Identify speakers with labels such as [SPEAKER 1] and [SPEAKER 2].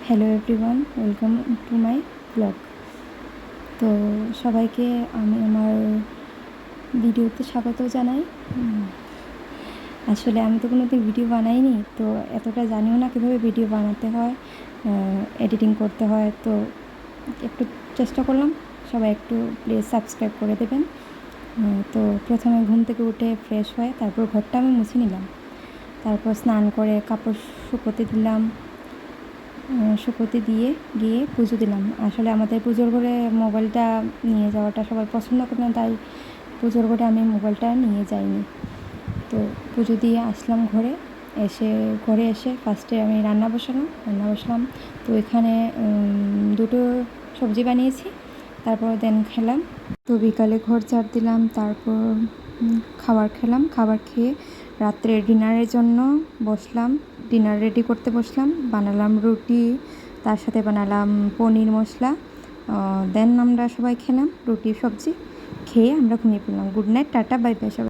[SPEAKER 1] Hello everyone, welcome to my blog. তো সবাইকে আমি আমার ভিডিওতে স্বাগত জানাই। আসলে আমি তো কোনোদিন ভিডিও বানাইনি, তো এতটা জানিও না কীভাবে ভিডিও বানাতে হয়, এডিটিং করতে হয়। তো একটু চেষ্টা করলাম, সবাই একটু প্লিজ সাবস্ক্রাইব করে দেবেন। তো প্রথমে ঘুম থেকে উঠে ফ্রেশ হয়ে তারপর ঘরটা আমি মুছে নিলাম, তারপর স্নান করে কাপড় শুকোতে দিলাম, শুকোতে দিয়ে গিয়ে পুজো দিলাম। আসলে আমাদের পুজোর ঘরে মোবাইলটা নিয়ে যাওয়াটা সবাই পছন্দ করে না, তাই পুজোর ঘরে আমি মোবাইলটা নিয়ে যাইনি। তো পুজো দিয়ে আসলাম ঘরে এসে ফার্স্টে আমি রান্না বসলাম। তো এখানে দুটো সবজি বানিয়েছি, তারপর দেন খেলাম। তো বিকালে ঘর ঝাড় দিলাম, তারপর খাবার খেয়ে রাত্রে ডিনারের জন্য ডিনার রেডি করতে বসলাম। বানালাম রুটি, তার সাথে বানালাম পনির মশলা। দেন আমরা সবাই খেলাম রুটি সবজি খেয়ে আমরা ঘুমিয়ে পড়লাম। Good night, tata, bye bye সবাই।